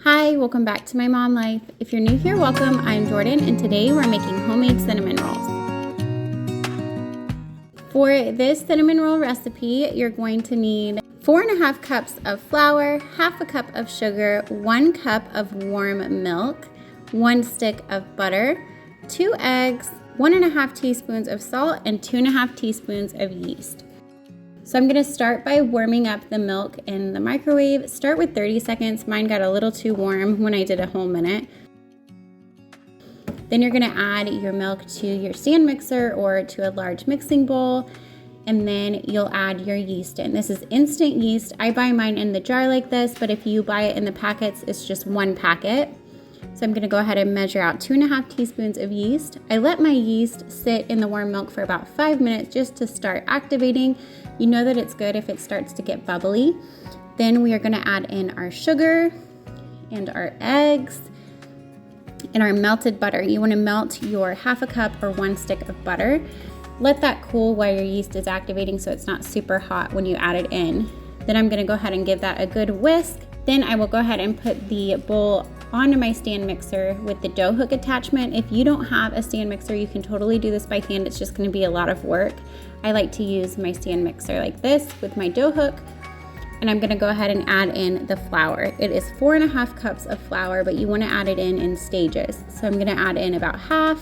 Hi, welcome back to My Mom Life. If you're new here, welcome. I'm Jordan, and today we're making homemade cinnamon rolls. For this cinnamon roll recipe, you're going to need 4.5 cups of flour, half a cup of sugar, 1 cup of warm milk, 1 stick of butter, 2 eggs, 1.5 teaspoons of salt, and 2.5 teaspoons of yeast. So I'm going to start by warming up the milk in the microwave. Start with 30 seconds. Mine got a little too warm when I did a whole minute. Then you're going to add your milk to your stand mixer or to a large mixing bowl, and then you'll add your yeast in. This is instant yeast. I buy mine in the jar like this, but if you buy it in the packets, it's just 1 packet. So I'm going to go ahead and measure out 2.5 teaspoons of yeast. I let my yeast sit in the warm milk for about 5 minutes just to start activating. You know that it's good if it starts to get bubbly. Then we are going to add in our sugar and our eggs and our melted butter. You want to melt your half a cup or 1 stick of butter. Let that cool while your yeast is activating so it's not super hot when you add it in. Then I'm going to go ahead and give that a good whisk. Then I will go ahead and put the bowl onto my stand mixer with the dough hook attachment. If you don't have a stand mixer, you can totally do this by hand. It's just going to be a lot of work. I like to use my stand mixer like this with my dough hook. And I'm going to go ahead and add in the flour. It is 4.5 cups of flour, but you want to add it in stages. So I'm going to add in about half,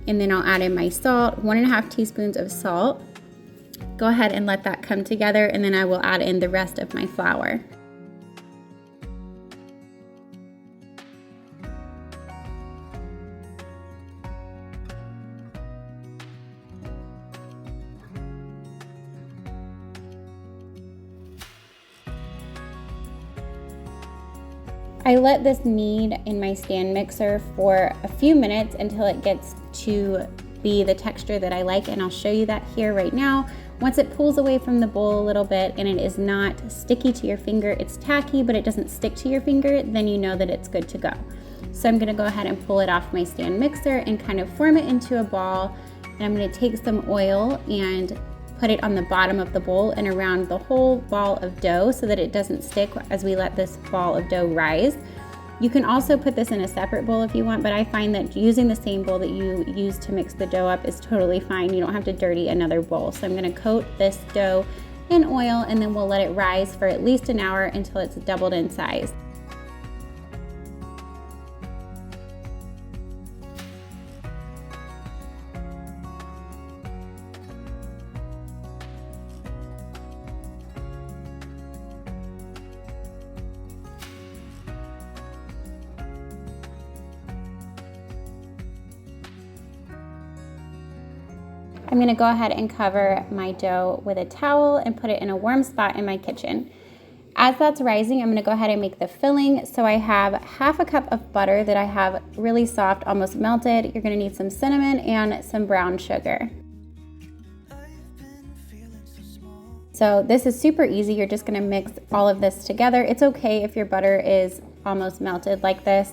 and then I'll add in my salt, 1.5 teaspoons of salt. Go ahead and let that come together, and then I will add in the rest of my flour. I let this knead in my stand mixer for a few minutes until it gets to be the texture that I like, and I'll show you that here right now. Once it pulls away from the bowl a little bit and it is not sticky to your finger, it's tacky but it doesn't stick to your finger, then you know that it's good to go. So I'm going to go ahead and pull it off my stand mixer and kind of form it into a ball, and I'm going to take some oil and put it on the bottom of the bowl and around the whole ball of dough so that it doesn't stick as we let this ball of dough rise. You can also put this in a separate bowl if you want, but I find that using the same bowl that you use to mix the dough up is totally fine. You don't have to dirty another bowl. So I'm going to coat this dough in oil, and then we'll let it rise for at least an hour until it's doubled in size. I'm going to go ahead and cover my dough with a towel and put it in a warm spot in my kitchen. As that's rising, I'm going to go ahead and make the filling. So I have half a cup of butter that I have really soft, almost melted. You're going to need some cinnamon and some brown sugar. So this is super easy. You're just going to mix all of this together. It's okay if your butter is almost melted like this.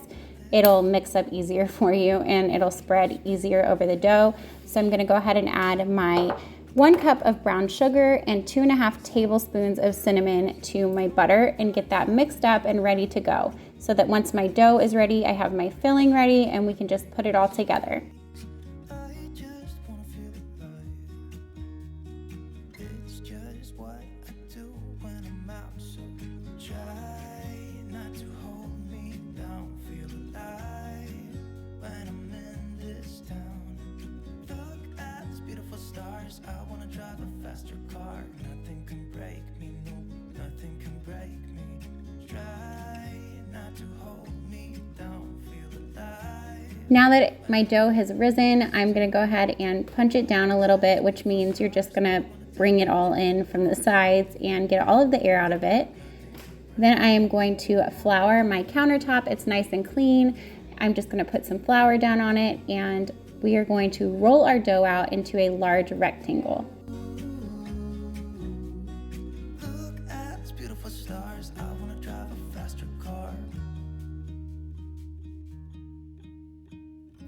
It'll mix up easier for you and it'll spread easier over the dough. So I'm going to go ahead and add my 1 cup of brown sugar and 2.5 tablespoons of cinnamon to my butter and get that mixed up and ready to go. So that once my dough is ready, I have my filling ready and we can just put it all together. I wanna drive a faster car. Nothing can break me, no, nothing can break me. Try not to hold me down, feel alive. Now that my dough has risen, I'm gonna go ahead and punch it down a little bit, which means you're just gonna bring it all in from the sides and get all of the air out of it. Then I am going to flour my countertop. It's nice and clean. I'm just gonna put some flour down on it, and we are going to roll our dough out into a large rectangle. Look at these beautiful stars. I wanna drive a faster car.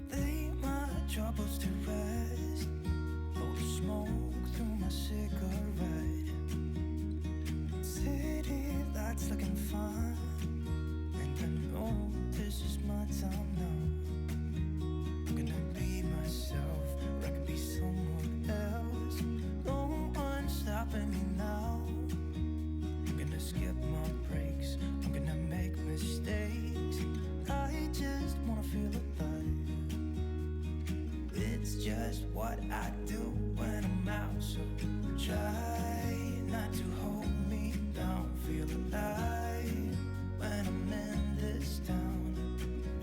Lay my troubles to rest. Blow the smoke through my cigarette. City lights looking fun, and I know don't know. I'm gonna be myself, or I could be someone else. No one's stopping me now. I'm gonna skip my breaks, I'm gonna make mistakes. I just wanna feel alive. It's just what I do when I'm out, so try not to hold me down. Feel alive when I'm in this town.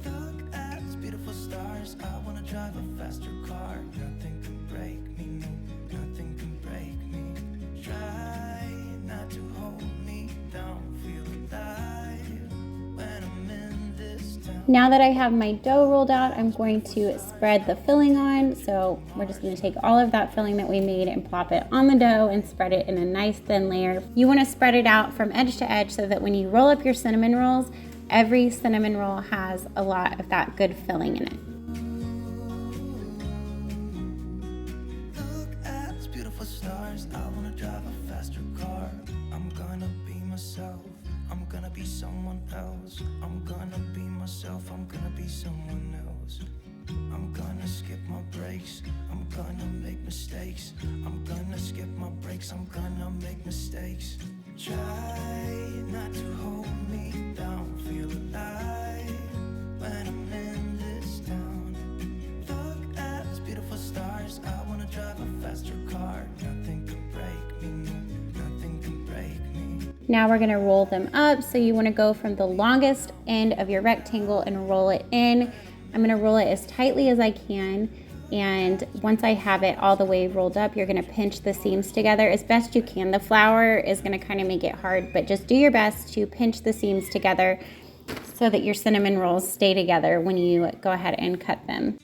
Look at these beautiful stars, I wanna drive a faster car. Nothing can break me, no, nothing can break me. Try not to hold me down. Feel alive when I'm in this town. Now that I have my dough rolled out, I'm going to spread the filling on. So we're just going to take all of that filling that we made and plop it on the dough and spread it in a nice thin layer. You want to spread it out from edge to edge so that when you roll up your cinnamon rolls, every cinnamon roll has a lot of that good filling in it. Look at these beautiful stars, I wanna drive a faster car. I'm gonna be myself, I'm gonna be someone else. I'm gonna be myself, I'm gonna be someone else. I'm gonna skip my breaks, I'm gonna make mistakes. I'm gonna skip my breaks, I'm gonna make mistakes. Try not to hold me down. Feel alive when I'm in this town. Look at these beautiful stars, I wanna drive a faster car. Nothing can break me, no, nothing can break me. Now we're going to roll them up. So you want to go from the longest end of your rectangle and roll it in. I'm going to roll it as tightly as I can. And once I have it all the way rolled up, you're going to pinch the seams together as best you can. The flour is going to kind of make it hard, but just do your best to pinch the seams together so that your cinnamon rolls stay together when you go ahead and cut them.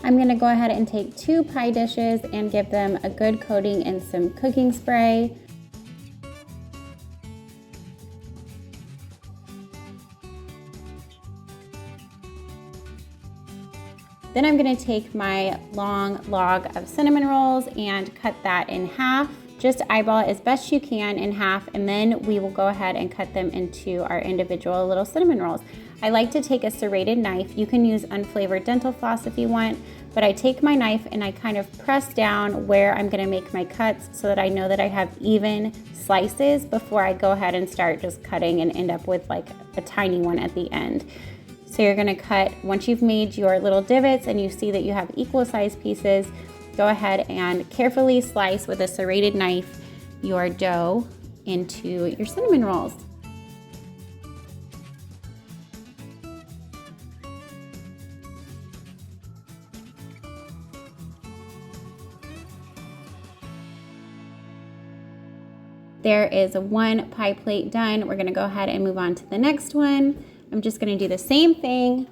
I'm going to go ahead and take 2 pie dishes and give them a good coating in some cooking spray. Then I'm going to take my long log of cinnamon rolls and cut that in half. Just eyeball it as best you can in half, and then we will go ahead and cut them into our individual little cinnamon rolls. I like to take a serrated knife. You can use unflavored dental floss if you want, but I take my knife and I kind of press down where I'm going to make my cuts so that I know that I have even slices before I go ahead and start just cutting and end up with like a tiny one at the end. So you're going to cut, once you've made your little divots and you see that you have equal sized pieces, go ahead and carefully slice with a serrated knife your dough into your cinnamon rolls. There is 1 pie plate done. We're going to go ahead and move on to the next one. I'm just going to do the same thing.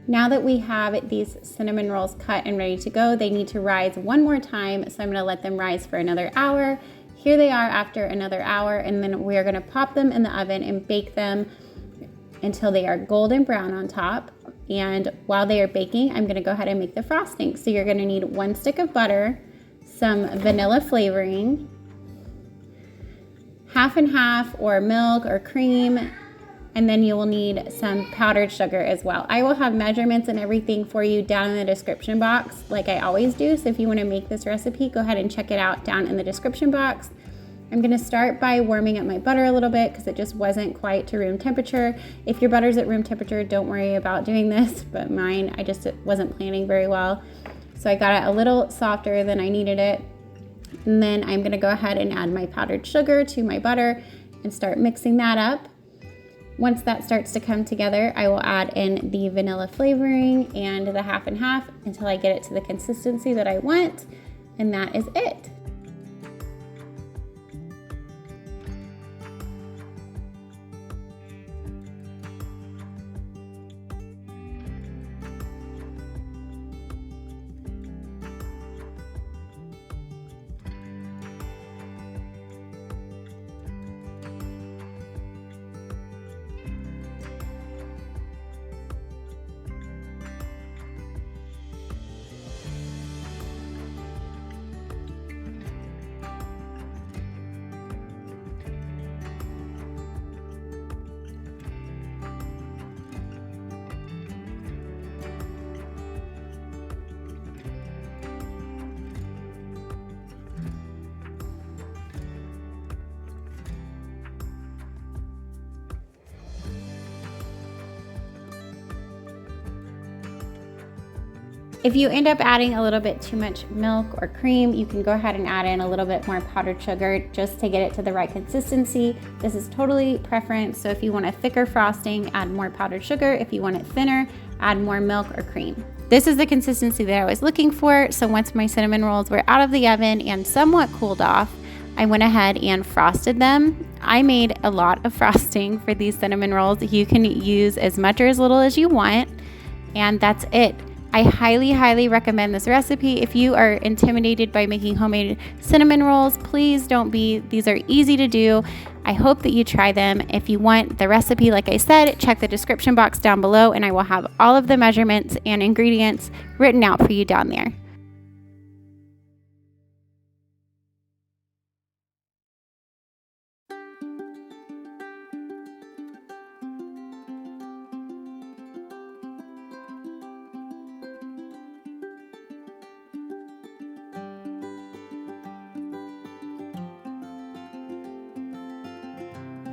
Now that we have these cinnamon rolls cut and ready to go, they need to rise one more time. So I'm going to let them rise for another hour. Here they are after another hour, and then we're going to pop them in the oven and bake them until they are golden brown on top. And while they are baking, I'm going to go ahead and make the frosting. So you're going to need 1 stick of butter, some vanilla flavoring, half and half or milk or cream, and then you will need some powdered sugar as well. I will have measurements and everything for you down in the description box like I always do. So if you want to make this recipe, go ahead and check it out down in the description box. I'm going to start by warming up my butter a little bit because it just wasn't quite to room temperature. If your butter's at room temperature, don't worry about doing this, but mine, I just wasn't planning very well. So I got it a little softer than I needed it. And then I'm gonna go ahead and add my powdered sugar to my butter and start mixing that up. Once that starts to come together, I will add in the vanilla flavoring and the half and half until I get it to the consistency that I want, and that is it. If you end up adding a little bit too much milk or cream, you can go ahead and add in a little bit more powdered sugar just to get it to the right consistency. This is totally preference, so if you want a thicker frosting, add more powdered sugar. If you want it thinner, add more milk or cream. This is the consistency that I was looking for, so once my cinnamon rolls were out of the oven and somewhat cooled off, I went ahead and frosted them. I made a lot of frosting for these cinnamon rolls. You can use as much or as little as you want, and that's it. I highly, highly recommend this recipe. If you are intimidated by making homemade cinnamon rolls, please don't be. These are easy to do. I hope that you try them. If you want the recipe, like I said, check the description box down below and I will have all of the measurements and ingredients written out for you down there.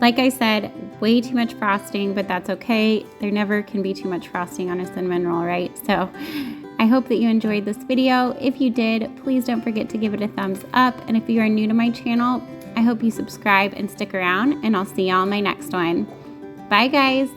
Like I said, way too much frosting, but that's okay. There never can be too much frosting on a cinnamon roll, right? So I hope that you enjoyed this video. If you did, please don't forget to give it a thumbs up. And if you are new to my channel, I hope you subscribe and stick around, and I'll see you on my next one. Bye, guys.